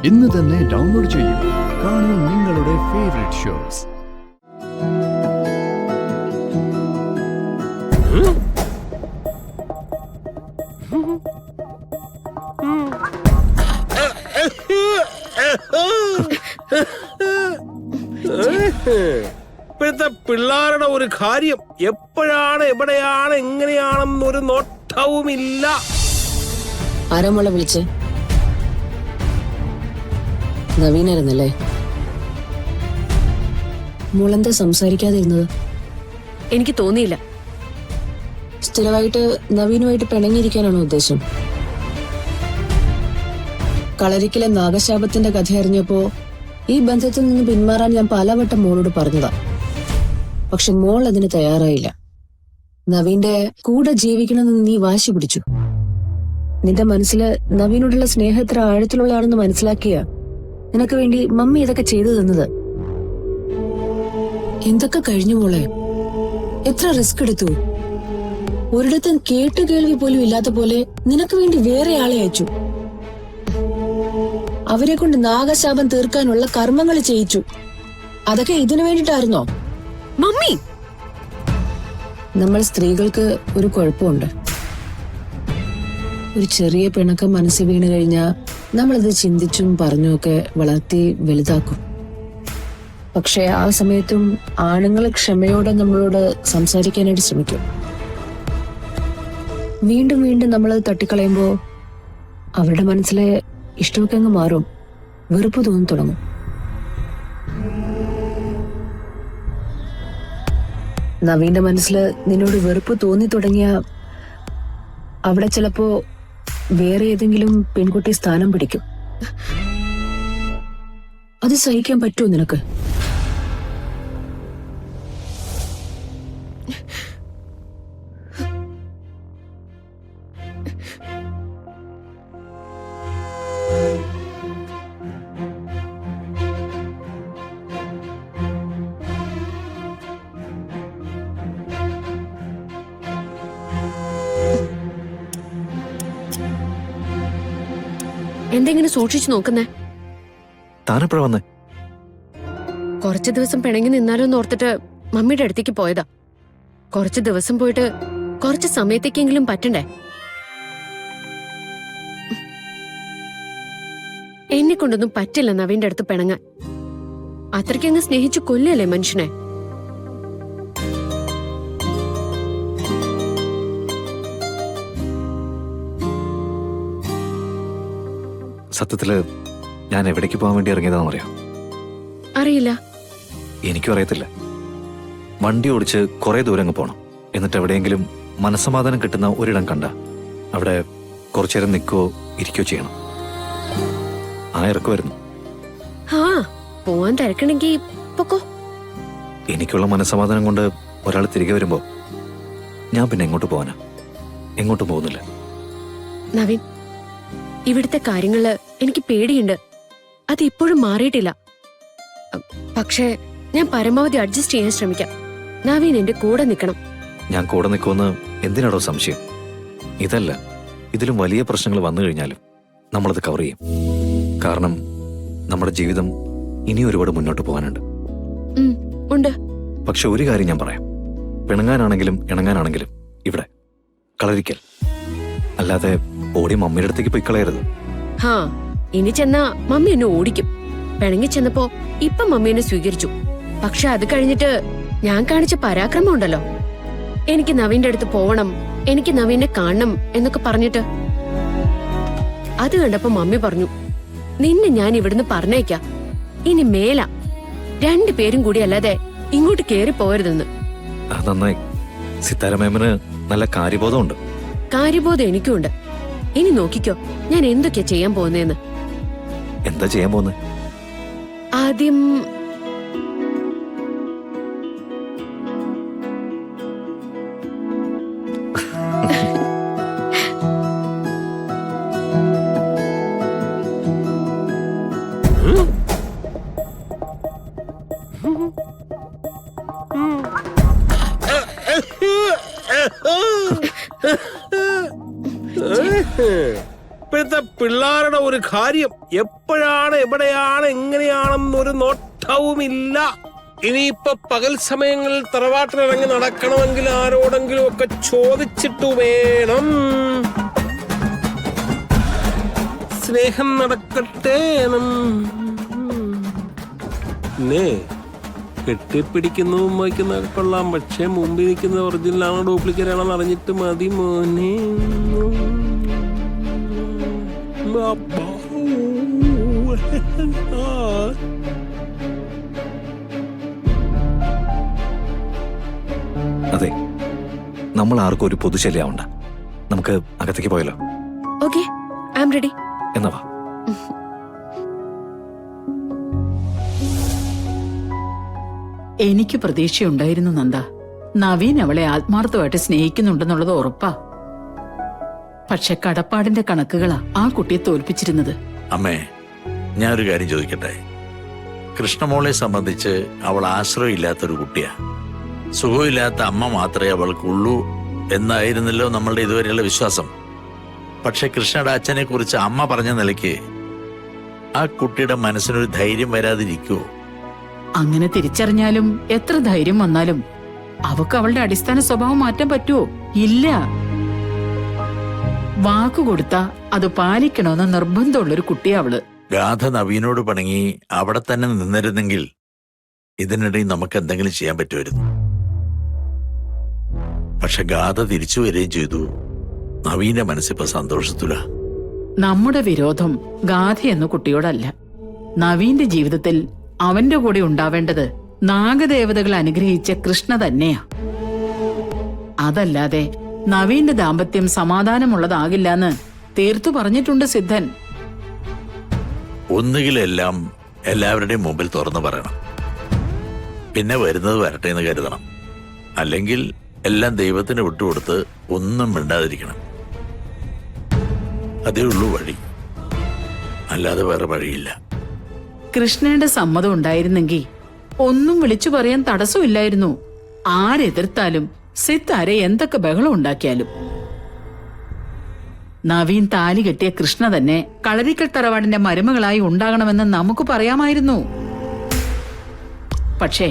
ഇന്ന് തന്നെ ഡൗൺലോഡ് ചെയ്യൂ. കാണൂ നിങ്ങളുടെ ഫേവറേറ്റ് ഷോസ്. ഇപ്പോഴത്തെ പിള്ളേരുടെ ഒരു കാര്യം എപ്പോഴാണ് എവിടെയാണ് എങ്ങനെയാണെന്നൊരു നോട്ടവുമില്ല. ആരാമോളെ വിളിച്ച്? നവീനായിരുന്നല്ലേ? മോളെന്താ സംസാരിക്കാതിരുന്നത്? എനിക്ക് തോന്നിയില്ല. സ്ഥിരമായിട്ട് നവീനുമായിട്ട് പിണങ്ങിയിരിക്കാനാണോ ഉദ്ദേശം? കളരിക്കലെ നാഗശാപത്തിന്റെ കഥ അറിഞ്ഞപ്പോ ഈ ബന്ധത്തിൽ നിന്ന് പിന്മാറാൻ ഞാൻ പലവട്ടം മോളോട് പറഞ്ഞതാ. പക്ഷെ മോൾ അതിന് തയ്യാറായില്ല. നവീന്റെ കൂടെ ജീവിക്കണമെന്ന് നീ വാശി പിടിച്ചു. നിന്റെ മനസ്സില് നവീനോടുള്ള സ്നേഹം എത്ര ആഴത്തിലുള്ളതാണെന്ന് മനസ്സിലാക്കിയ നിനക്ക് വേണ്ടി മമ്മി ഇതൊക്കെ ചെയ്തു തന്നത്. എന്തൊക്കെ കഴിഞ്ഞു മോളെ, എത്ര റിസ്ക് എടുത്തു. ഒരിടത്തും കേട്ടു കേൾവി പോലും ഇല്ലാത്ത പോലെ നിനക്ക് വേണ്ടി വേറെ ആളെ അയച്ചു. അവരെ കൊണ്ട് നാഗശാപം തീർക്കാനുള്ള കർമ്മങ്ങൾ ചെയ്യിച്ചു. അതൊക്കെ ഇതിനു വേണ്ടിട്ടായിരുന്നോ? മമ്മി, നമ്മൾ സ്ത്രീകൾക്ക് ഒരു കുഴപ്പമുണ്ട്. ഒരു ചെറിയ പിണക്കം മനസ്സിൽ വീണ് കഴിഞ്ഞാൽ നമ്മളത് ചിന്തിച്ചും പറഞ്ഞുമൊക്കെ വളർത്തി വലുതാക്കും. പക്ഷെ ആ സമയത്തും ആണുങ്ങൾ ക്ഷമയോടെ നമ്മളോട് സംസാരിക്കാനായിട്ട് ശ്രമിക്കും. വീണ്ടും വീണ്ടും നമ്മൾ തട്ടിക്കളയുമ്പോ അവരുടെ മനസ്സിലെ ഇഷ്ടമൊക്കെ അങ്ങ് മാറും. വെറുപ്പ് തോന്നി തുടങ്ങും. നവീന്റെ മനസ്സില് നിന്നോട് വെറുപ്പ് തോന്നി തുടങ്ങിയ അവിടെ ചിലപ്പോ വേറെ ഏതെങ്കിലും പെൺകുട്ടി സ്ഥാനം പിടിക്കും. അത് സഹിക്കാൻ പറ്റുമോ നിനക്ക്? എന്തെങ്കിലും സൂക്ഷിച്ചു നോക്കുന്നേ? താനെപ്പോഴാ വന്നേ? കുറച്ചു ദിവസം പിണങ്ങി നിന്നാലോന്ന് ഓർത്തിട്ട് മമ്മിയുടെ അടുത്തേക്ക് പോയതാ. കുറച്ചു ദിവസം പോയിട്ട് കുറച്ച് സമയത്തേക്കെങ്കിലും പറ്റണ്ടേ? എന്നെ കൊണ്ടൊന്നും പറ്റില്ല നവീന്റെ അടുത്ത് പിണങ്ങാൻ. അത്രയ്ക്കങ്ങ് സ്നേഹിച്ചു കൊല്ലല്ലേ മനുഷ്യനെ. സത്യത്തില് ഞാൻ എവിടേക്ക് പോകാൻ വേണ്ടി ഇറങ്ങിയതാണെന്നറിയാം? അറിയില്ല. എനിക്കും അറിയത്തില്ല. വണ്ടി ഓടിച്ച് കുറെ ദൂരം അങ്ങ് പോണം. എന്നിട്ട് എവിടെയെങ്കിലും മനസ്സമാധാനം കിട്ടുന്ന ഒരിടം കണ്ട അവിടെ കുറച്ചേരം നിൽക്കുകയോ ഇരിക്കുകയോ ചെയ്യണം. ആ ഇറക്കുമായിരുന്നു. ആ, പോവാൻ തിരക്കണെങ്കി പൊക്കോ. എനിക്കുള്ള മനസ്സമാധാനം കൊണ്ട് ഒരാൾ തിരികെ വരുമ്പോ ഞാൻ പിന്നെ എങ്ങോട്ട് പോവാനാ? എങ്ങോട്ടും പോകുന്നില്ല. നവീൻ, ഇവിടുത്തെ കാര്യങ്ങള് എനിക്ക് പേടിയുണ്ട്. അത് ഇപ്പോഴും മാറിയിട്ടില്ല. പക്ഷേ ഞാൻ പരമാവധി അഡ്ജസ്റ്റ് ചെയ്യാൻ ശ്രമിക്കാം. നവീൻ എന്റെ കൂടെ നിൽക്കണം. ഞാൻ കൂടെ നിൽക്കുമെന്ന് എന്തിനാടോ സംശയം? ഇതല്ല, ഇതിലും വലിയ പ്രശ്നങ്ങൾ വന്നു കഴിഞ്ഞാലും നമ്മളത് കവർ ചെയ്യും. കാരണം നമ്മുടെ ജീവിതം ഇനി ഒരുപാട് മുന്നോട്ട് പോകാനുണ്ട്. ഉണ്ട്. പക്ഷെ ഒരു കാര്യം ഞാൻ പറയാം. പിണങ്ങാനാണെങ്കിലും ഇണങ്ങാനാണെങ്കിലും ഇവിടെ കളരിക്കൽ, അല്ലാതെ ഓടി മമ്മിയുടെ അടുത്തേക്ക് പോയി കളയരുത്. ഹാ, ഇനി ചെന്നാ മമ്മി എന്നെ ഓടിക്കും. പിണങ്ങി ചെന്നപ്പോ ഇപ്പം മമ്മി എന്നെ സ്വീകരിച്ചു. പക്ഷെ അത് കഴിഞ്ഞിട്ട് ഞാൻ കാണിച്ച പരാക്രമം ഉണ്ടല്ലോ, എനിക്ക് നവീന്റെ അടുത്ത് പോവണം, എനിക്ക് നവീനെ കാണണം എന്നൊക്കെ പറഞ്ഞിട്ട്. അത് കണ്ടപ്പോ മമ്മി പറഞ്ഞു, നിന്നെ ഞാൻ ഇവിടുന്ന് പറഞ്ഞേക്കാം. ഇനി മേല രണ്ടുപേരും കൂടി അല്ലാതെ ഇങ്ങോട്ട് കേറി പോകരുതെന്ന്. അത് നന്നായി. സിത്താരമേമന് നല്ല കാര്യബോധമുണ്ട്. കാര്യബോധം എനിക്കുണ്ട്. ഇനി നോക്കിക്കോ ഞാൻ എന്തൊക്കെയാ ചെയ്യാൻ പോകുന്നേന്ന്. എന്താ ചെയ്യാൻ പോകുന്നത്? ആദ്യം ഇപ്പോഴത്തെ പിള്ളേരുടെ ഒരു കാര്യം എപ്പോഴാണ് എവിടെയാണ് എങ്ങനെയാണെന്നൊരു നോട്ടവുമില്ല. ഇനിയിപ്പൊ പകൽ സമയങ്ങളിൽ തറവാട്ടിലിറങ്ങി നടക്കണമെങ്കിൽ ആരോടെങ്കിലും ഒക്കെ ചോദിച്ചിട്ടു വേണം. സ്നേഹം നടക്കട്ടെ. പിന്നെ കെട്ടിപ്പിടിക്കുന്നതും വയ്ക്കുന്നതൊക്കെ കൊള്ളാം, പക്ഷെ മുമ്പിൽ നിൽക്കുന്ന ഒറിജിനലാണോ ഡ്യൂപ്ലിക്കേറ്റ് ആണോ അറിഞ്ഞിട്ട് മതി മോനെ. അതെ, നമ്മൾ ആർക്കും ഒരു പൊതുശല്യാവണ്ട. നമുക്ക് അകത്തേക്ക് പോയല്ലോ. Okay, I am ready. എന്നാ വാ. എനിക്ക് പ്രതീക്ഷയുണ്ടായിരുന്നു നന്ദ. നവീൻ അവളെ ആത്മാർത്ഥമായിട്ട് സ്നേഹിക്കുന്നുണ്ടെന്നുള്ളത് ഉറപ്പാ. പക്ഷെ കടപ്പാടിന്റെ കണക്കുകളാ ആ കുട്ടിയെ തോൽപ്പിച്ചിരുന്നത്. അമ്മേ, ഞാനൊരു കാര്യം ചോദിക്കട്ടെ. കൃഷ്ണമോളെ സംബന്ധിച്ച് അവൾ ആശ്രയമില്ലാത്തൊരു കുട്ടിയാ. സുഖമില്ലാത്ത അമ്മ മാത്രമേ അവൾക്കുള്ളൂ എന്നായിരുന്നല്ലോ നമ്മളുടെ ഇതുവരെയുള്ള വിശ്വാസം. പക്ഷെ കൃഷ്ണയുടെ അച്ഛനെ കുറിച്ച് അമ്മ പറഞ്ഞ നിലയ്ക്ക് ആ കുട്ടിയുടെ മനസ്സിനൊരു ധൈര്യം വരാതിരിക്കുവോ? അങ്ങനെ തിരിച്ചറിഞ്ഞാലും എത്ര ധൈര്യം വന്നാലും അവക്ക് അവളുടെ അടിസ്ഥാന സ്വഭാവം മാറ്റാൻ പറ്റുമോ? ഇല്ല. വാക്കുകൊടുത്താ അത് പാലിക്കണമെന്ന് നിർബന്ധമുള്ളൊരു കുട്ടിയാ അവള്. ഗാഥ നവീനോട് പണങ്ങി അവിടെ തന്നെ നിന്നിരുന്നെങ്കിൽ ഇതിനിടയിൽ നമുക്ക് എന്തെങ്കിലും ചെയ്യാൻ പറ്റുമായിരുന്നു. പക്ഷെ ഗാഥ തിരിച്ചു വരികയും ചെയ്തു. നവീന്റെ മനസ്സിപ്പോ സന്തോഷത്തില. നമ്മുടെ വിരോധം ഗാഥ എന്ന കുട്ടിയോടല്ല. നവീന്റെ ജീവിതത്തിൽ അവന്റെ കൂടെ ഉണ്ടാവേണ്ടത് നാഗദേവതകൾ അനുഗ്രഹിച്ച കൃഷ്ണ തന്നെയാ. അതല്ലാതെ നവീന്റെ ദാമ്പത്യം സമാധാനമുള്ളതാകില്ലെന്ന് തീർത്തു പറഞ്ഞിട്ടുണ്ട് സിദ്ധൻ. ഒന്നുകിലെല്ലാം എല്ലാവരുടെയും മുമ്പിൽ തുറന്നു പറയണം, പിന്നെ വരുന്നത് വരട്ടെ എന്ന് കരുതണം. അല്ലെങ്കിൽ എല്ലാം ദൈവത്തിന് വിട്ടുകൊടുത്ത് ഒന്നും മിണ്ടാതിരിക്കണം. അതേ ഉള്ളൂ വഴി, അല്ലാതെ വേറെ വഴിയില്ല. കൃഷ്ണയുടെ സമ്മതം ഉണ്ടായിരുന്നെങ്കിൽ ഒന്നും വിളിച്ചു പറയാൻ തടസ്സമില്ലായിരുന്നു. ആരെതിർത്താലും സിത്താരെ എന്തൊക്കെ ബഹളം ഉണ്ടാക്കിയാലും. നവീൻ താലി കെട്ടിയ കൃഷ്ണ തന്നെ കളരിക്കൽ തറവാടിന്റെ മരുമകളായി ഉണ്ടാകണമെന്ന് നമുക്ക് പറയാമായിരുന്നു. പക്ഷേ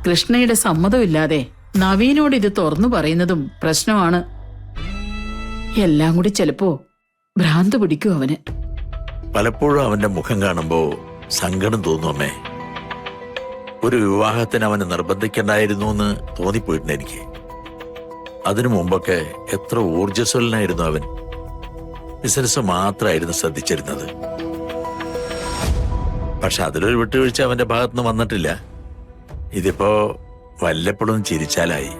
കൃഷ്ണയുടെ സമ്മതമില്ലാതെ നവീനോട് ഇത് തുറന്നു പറയുന്നതും പ്രശ്നമാണ്. എല്ലാം കൂടി ചിലപ്പോ ഭ്രാന്ത് പിടിക്കും അവന്. പലപ്പോഴും അവന്റെ മുഖം കാണുമ്പോ സങ്കടം തോന്നും അമ്മേ. ഒരു വിവാഹത്തിന് അവനെ നിർബന്ധിക്കണ്ടായിരുന്നു എന്ന് തോന്നിപ്പോയിട്ടുണ്ട് എനിക്ക്. അതിനു മുമ്പൊക്കെ എത്ര ഊർജ്ജസ്വലനായിരുന്നു അവൻ. ബിസിനസ് മാത്രമായിരുന്നു ശ്രദ്ധിച്ചിരുന്നത്. പക്ഷെ അതിലൊരു വിട്ടുവീഴ്ച അവന്റെ ഭാഗത്തുനിന്ന് വന്നിട്ടില്ല. ഇതിപ്പോ വല്ലപ്പോഴും ചിരിച്ചാലായി.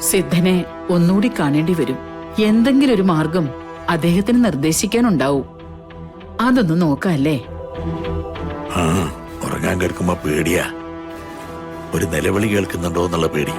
സിദ്ധനെ ഒന്നുകൂടി കാണേണ്ടി വരും. എന്തെങ്കിലും ഒരു മാർഗം അദ്ദേഹത്തിന് നിർദ്ദേശിക്കാനുണ്ടാവും. അതൊന്ന് നോക്കല്ലേ. ആ, ഉറങ്ങാൻ കേൾക്കുമ്പോ പേടിയാ. ഒരു നിലവിളി കേൾക്കുന്നുണ്ടോ എന്നുള്ള പേടി.